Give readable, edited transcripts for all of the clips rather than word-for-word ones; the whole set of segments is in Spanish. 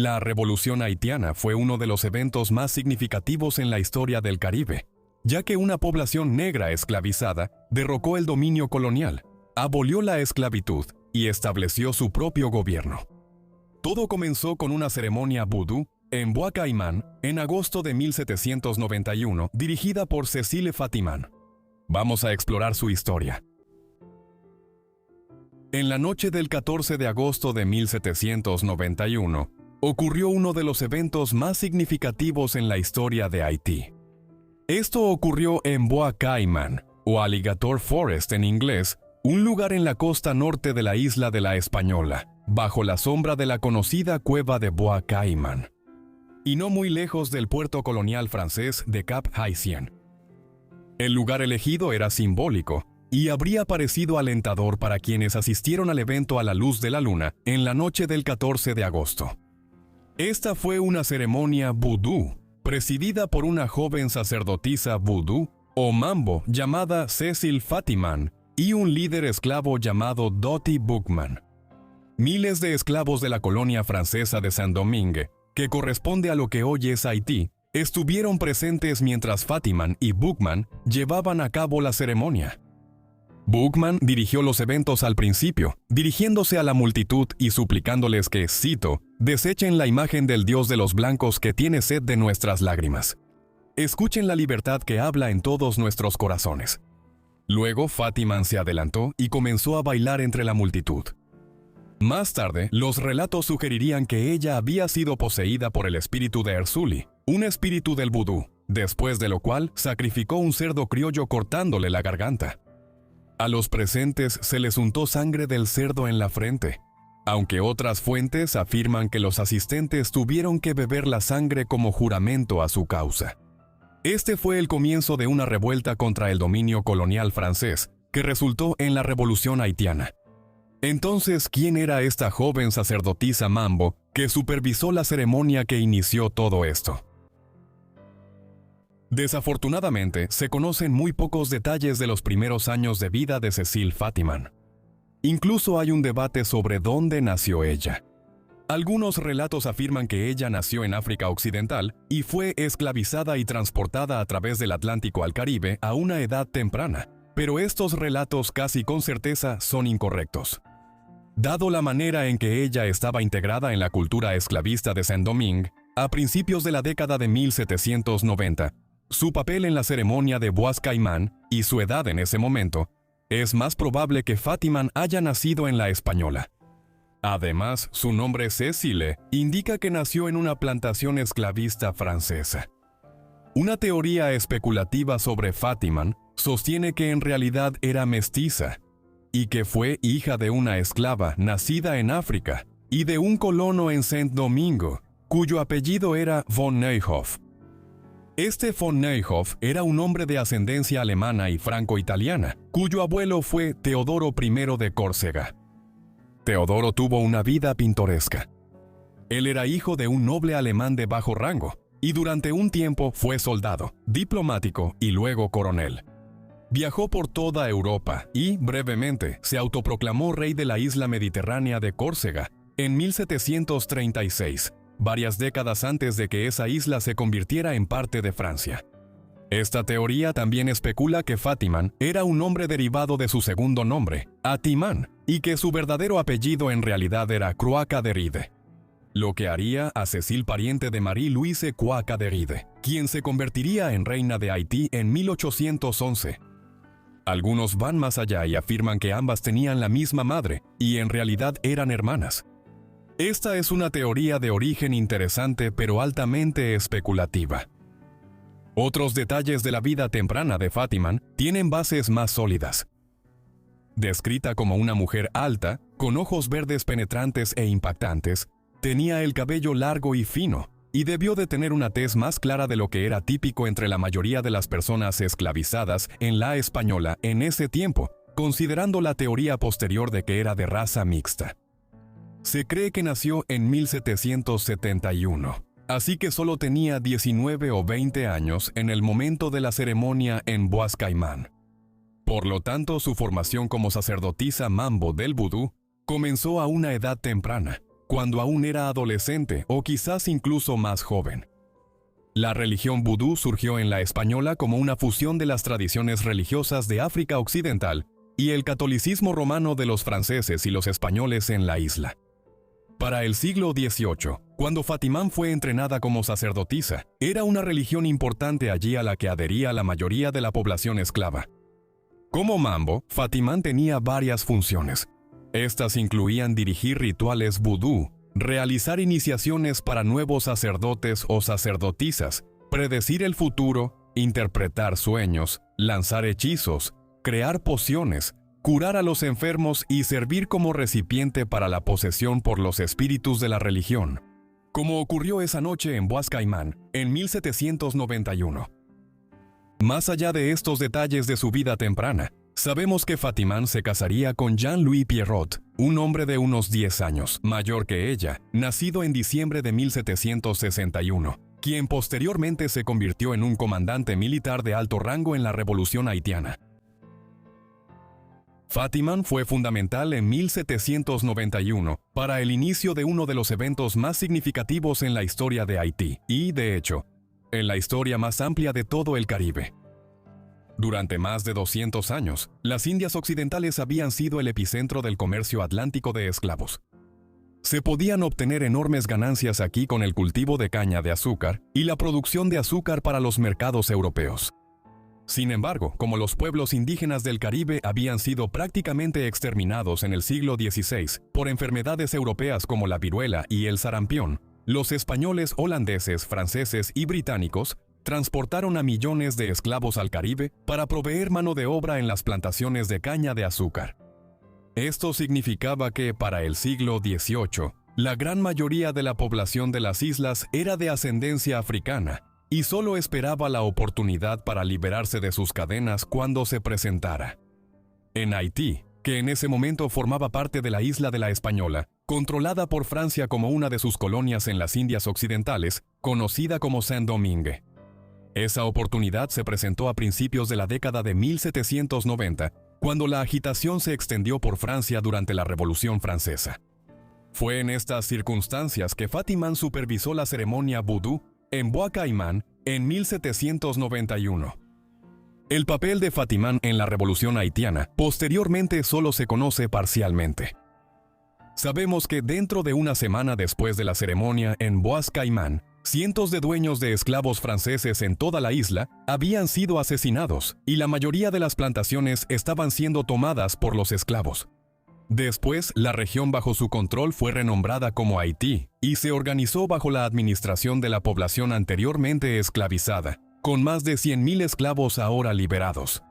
La Revolución Haitiana fue uno de los eventos más significativos en la historia del Caribe, ya que una población negra esclavizada derrocó el dominio colonial, abolió la esclavitud y estableció su propio gobierno. Todo comenzó con una ceremonia vudú en Bois Caiman en agosto de 1791, dirigida por Cécile Fatiman. Vamos a explorar su historia. En la noche del 14 de agosto de 1791, ocurrió uno de los eventos más significativos en la historia de Haití. Esto ocurrió en Bois Caiman, o Alligator Forest en inglés, un lugar en la costa norte de la isla de La Española, bajo la sombra de la conocida cueva de Bois Caiman, y no muy lejos del puerto colonial francés de Cap Haitien. El lugar elegido era simbólico y habría parecido alentador para quienes asistieron al evento a la luz de la luna en la noche del 14 de agosto. Esta fue una ceremonia vudú, presidida por una joven sacerdotisa vudú o mambo llamada Cécile Fatiman y un líder esclavo llamado Dottie Boukman. Miles de esclavos de la colonia francesa de Saint-Domingue, que corresponde a lo que hoy es Haití, estuvieron presentes mientras Fatiman y Boukman llevaban a cabo la ceremonia. Boukman dirigió los eventos al principio, dirigiéndose a la multitud y suplicándoles que, cito, desechen la imagen del Dios de los blancos que tiene sed de nuestras lágrimas. Escuchen la libertad que habla en todos nuestros corazones. Luego Fatiman se adelantó y comenzó a bailar entre la multitud. Más tarde, los relatos sugerirían que ella había sido poseída por el espíritu de Erzuli, un espíritu del vudú, después de lo cual sacrificó un cerdo criollo cortándole la garganta. A los presentes se les untó sangre del cerdo en la frente, aunque otras fuentes afirman que los asistentes tuvieron que beber la sangre como juramento a su causa. Este fue el comienzo de una revuelta contra el dominio colonial francés, que resultó en la Revolución Haitiana. Entonces, ¿quién era esta joven sacerdotisa mambo que supervisó la ceremonia que inició todo esto? Desafortunadamente, se conocen muy pocos detalles de los primeros años de vida de Cécile Fatiman. Incluso hay un debate sobre dónde nació ella. Algunos relatos afirman que ella nació en África Occidental y fue esclavizada y transportada a través del Atlántico al Caribe a una edad temprana, pero estos relatos casi con certeza son incorrectos. Dado la manera en que ella estaba integrada en la cultura esclavista de Saint-Domingue, a principios de la década de 1790, su papel en la ceremonia de Bois Caiman y su edad en ese momento, es más probable que Fatiman haya nacido en La Española. Además, su nombre Cécile indica que nació en una plantación esclavista francesa. Una teoría especulativa sobre Fatiman sostiene que en realidad era mestiza y que fue hija de una esclava nacida en África y de un colono en Saint-Domingue, cuyo apellido era von Neuhoff. Este von Neuhoff era un hombre de ascendencia alemana y franco-italiana, cuyo abuelo fue Teodoro I de Córcega. Teodoro tuvo una vida pintoresca. Él era hijo de un noble alemán de bajo rango, y durante un tiempo fue soldado, diplomático y luego coronel. Viajó por toda Europa y, brevemente, se autoproclamó rey de la isla mediterránea de Córcega en 1736, varias décadas antes de que esa isla se convirtiera en parte de Francia. Esta teoría también especula que Fatiman era un nombre derivado de su segundo nombre, Atimán, y que su verdadero apellido en realidad era Croaca de Ride, lo que haría a Cécile pariente de Marie-Louise Croaca de Ride, quien se convertiría en reina de Haití en 1811. Algunos van más allá y afirman que ambas tenían la misma madre y en realidad eran hermanas. Esta es una teoría de origen interesante pero altamente especulativa. Otros detalles de la vida temprana de Fatiman tienen bases más sólidas. Descrita como una mujer alta, con ojos verdes penetrantes e impactantes, tenía el cabello largo y fino, y debió de tener una tez más clara de lo que era típico entre la mayoría de las personas esclavizadas en La Española en ese tiempo, considerando la teoría posterior de que era de raza mixta. Se cree que nació en 1771, así que solo tenía 19 o 20 años en el momento de la ceremonia en Bois Caiman. Por lo tanto, su formación como sacerdotisa mambo del vudú comenzó a una edad temprana, cuando aún era adolescente o quizás incluso más joven. La religión vudú surgió en la española como una fusión de las tradiciones religiosas de África Occidental y el catolicismo romano de los franceses y los españoles en la isla. Para el siglo XVIII, cuando Fatimán fue entrenada como sacerdotisa, era una religión importante allí a la que adhería la mayoría de la población esclava. Como mambo, Fatimán tenía varias funciones. Estas incluían dirigir rituales vudú, realizar iniciaciones para nuevos sacerdotes o sacerdotisas, predecir el futuro, interpretar sueños, lanzar hechizos, crear pociones, curar a los enfermos y servir como recipiente para la posesión por los espíritus de la religión, como ocurrió esa noche en Bois Caimán, en 1791. Más allá de estos detalles de su vida temprana, sabemos que Fatimán se casaría con Jean-Louis Pierrot, un hombre de unos 10 años, mayor que ella, nacido en diciembre de 1761, quien posteriormente se convirtió en un comandante militar de alto rango en la Revolución Haitiana. Fatimán fue fundamental en 1791 para el inicio de uno de los eventos más significativos en la historia de Haití y, de hecho, en la historia más amplia de todo el Caribe. Durante más de 200 años, las Indias Occidentales habían sido el epicentro del comercio atlántico de esclavos. Se podían obtener enormes ganancias aquí con el cultivo de caña de azúcar y la producción de azúcar para los mercados europeos. Sin embargo, como los pueblos indígenas del Caribe habían sido prácticamente exterminados en el siglo XVI por enfermedades europeas como la viruela y el sarampión, los españoles, holandeses, franceses y británicos transportaron a millones de esclavos al Caribe para proveer mano de obra en las plantaciones de caña de azúcar. Esto significaba que, para el siglo XVIII, la gran mayoría de la población de las islas era de ascendencia africana y solo esperaba la oportunidad para liberarse de sus cadenas cuando se presentara. En Haití, que en ese momento formaba parte de la isla de la Española, controlada por Francia como una de sus colonias en las Indias Occidentales, conocida como Saint-Domingue. Esa oportunidad se presentó a principios de la década de 1790, cuando la agitación se extendió por Francia durante la Revolución Francesa. Fue en estas circunstancias que Fatimán supervisó la ceremonia vudú en Bois Caimán en 1791. El papel de Fatimán en la Revolución Haitiana posteriormente solo se conoce parcialmente. Sabemos que dentro de una semana después de la ceremonia en Bois Caimán, cientos de dueños de esclavos franceses en toda la isla habían sido asesinados y la mayoría de las plantaciones estaban siendo tomadas por los esclavos. Después, la región bajo su control fue renombrada como Haití y se organizó bajo la administración de la población anteriormente esclavizada, con más de 100.000 esclavos ahora liberados.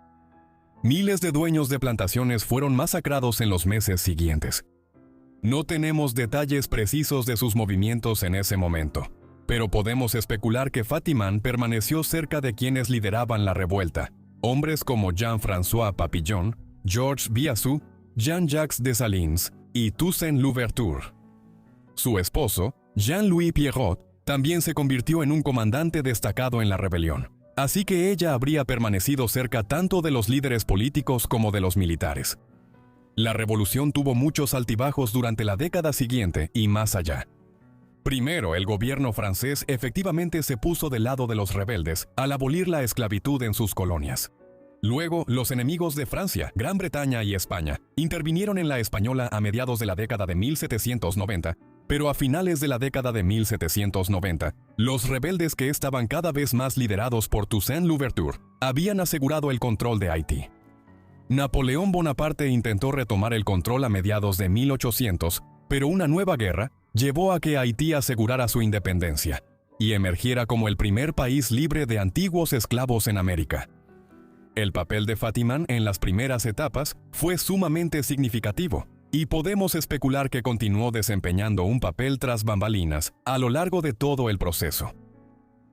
Miles de dueños de plantaciones fueron masacrados en los meses siguientes. No tenemos detalles precisos de sus movimientos en ese momento, pero podemos especular que Fatimán permaneció cerca de quienes lideraban la revuelta, hombres como Jean-François Papillon, Georges Biassou, Jean-Jacques Dessalines y Toussaint Louverture. Su esposo, Jean-Louis Pierrot, también se convirtió en un comandante destacado en la rebelión, así que ella habría permanecido cerca tanto de los líderes políticos como de los militares. La revolución tuvo muchos altibajos durante la década siguiente y más allá. Primero, el gobierno francés efectivamente se puso del lado de los rebeldes al abolir la esclavitud en sus colonias. Luego, los enemigos de Francia, Gran Bretaña y España intervinieron en la española a mediados de la década de 1790, pero a finales de la década de 1790, los rebeldes, que estaban cada vez más liderados por Toussaint Louverture, habían asegurado el control de Haití. Napoleón Bonaparte intentó retomar el control a mediados de 1800, pero una nueva guerra llevó a que Haití asegurara su independencia y emergiera como el primer país libre de antiguos esclavos en América. El papel de Fatimán en las primeras etapas fue sumamente significativo, y podemos especular que continuó desempeñando un papel tras bambalinas a lo largo de todo el proceso.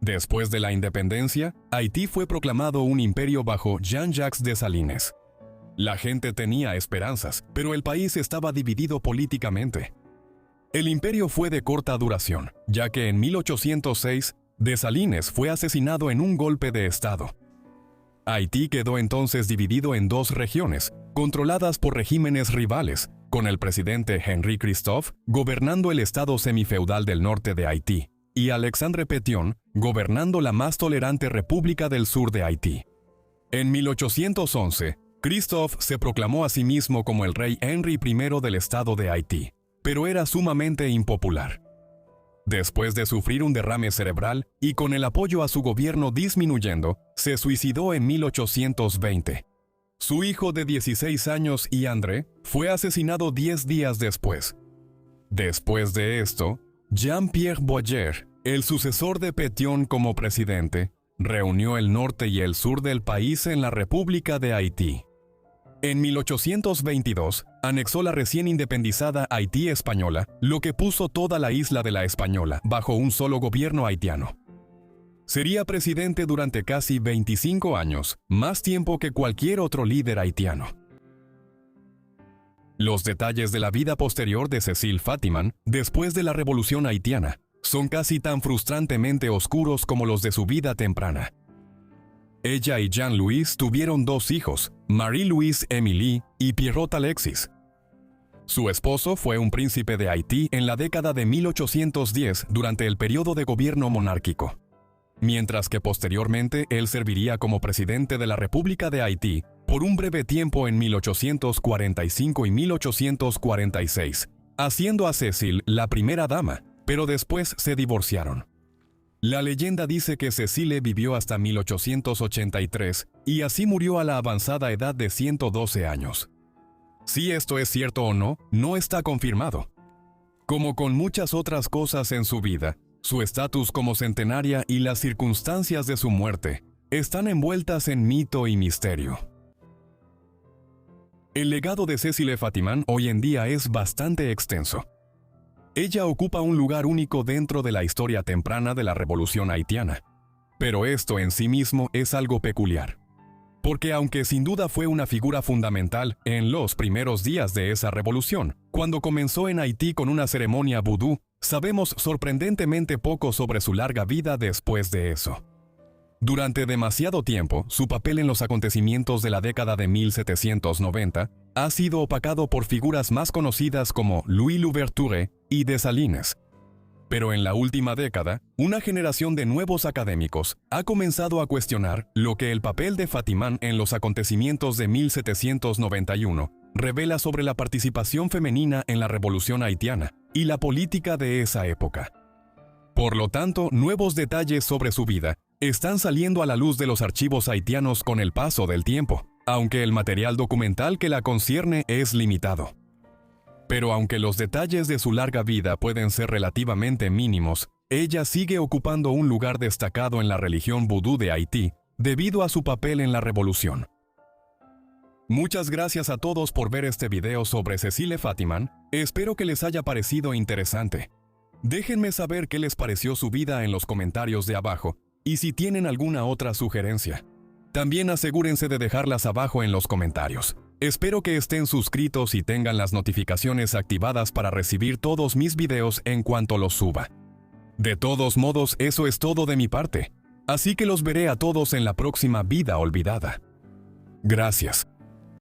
Después de la independencia, Haití fue proclamado un imperio bajo Jean-Jacques Dessalines. La gente tenía esperanzas, pero el país estaba dividido políticamente. El imperio fue de corta duración, ya que en 1806, Dessalines fue asesinado en un golpe de estado. Haití quedó entonces dividido en dos regiones, controladas por regímenes rivales, con el presidente Henri Christophe gobernando el estado semifeudal del norte de Haití, y Alexandre Pétion gobernando la más tolerante República del Sur de Haití. En 1811, Christophe se proclamó a sí mismo como el rey Henri I del estado de Haití, pero era sumamente impopular. Después de sufrir un derrame cerebral y con el apoyo a su gobierno disminuyendo, se suicidó en 1820. Su hijo de 16 años, André, fue asesinado 10 días después. Después de esto, Jean-Pierre Boyer, el sucesor de Pétion como presidente, reunió el norte y el sur del país en la República de Haití. En 1822, anexó la recién independizada Haití española, lo que puso toda la isla de la Española bajo un solo gobierno haitiano. Sería presidente durante casi 25 años, más tiempo que cualquier otro líder haitiano. Los detalles de la vida posterior de Cécile Fatiman, después de la Revolución haitiana, son casi tan frustrantemente oscuros como los de su vida temprana. Ella y Jean-Louis tuvieron 2 hijos, Marie-Louise Émilie y Pierrot Alexis. Su esposo fue un príncipe de Haití en la década de 1810 durante el periodo de gobierno monárquico, mientras que posteriormente él serviría como presidente de la República de Haití por un breve tiempo en 1845 y 1846, haciendo a Cécile la primera dama, pero después se divorciaron. La leyenda dice que Cécile vivió hasta 1883 y así murió a la avanzada edad de 112 años. Si esto es cierto o no, no está confirmado. Como con muchas otras cosas en su vida, su estatus como centenaria y las circunstancias de su muerte están envueltas en mito y misterio. El legado de Cécile Fatiman hoy en día es bastante extenso. Ella ocupa un lugar único dentro de la historia temprana de la Revolución haitiana. Pero esto en sí mismo es algo peculiar. Porque aunque sin duda fue una figura fundamental en los primeros días de esa revolución, cuando comenzó en Haití con una ceremonia vudú, sabemos sorprendentemente poco sobre su larga vida después de eso. Durante demasiado tiempo, su papel en los acontecimientos de la década de 1790 ha sido opacado por figuras más conocidas como Louis Louverture y Dessalines. Pero en la última década, una generación de nuevos académicos ha comenzado a cuestionar lo que el papel de Fatiman en los acontecimientos de 1791 revela sobre la participación femenina en la Revolución haitiana y la política de esa época. Por lo tanto, nuevos detalles sobre su vida están saliendo a la luz de los archivos haitianos con el paso del tiempo, aunque el material documental que la concierne es limitado. Pero aunque los detalles de su larga vida pueden ser relativamente mínimos, ella sigue ocupando un lugar destacado en la religión vudú de Haití debido a su papel en la revolución. Muchas gracias a todos por ver este video sobre Cécile Fatiman, espero que les haya parecido interesante. Déjenme saber qué les pareció su vida en los comentarios de abajo y si tienen alguna otra sugerencia. También asegúrense de dejarlas abajo en los comentarios. Espero que estén suscritos y tengan las notificaciones activadas para recibir todos mis videos en cuanto los suba. De todos modos, eso es todo de mi parte. Así que los veré a todos en la próxima Vida Olvidada. Gracias.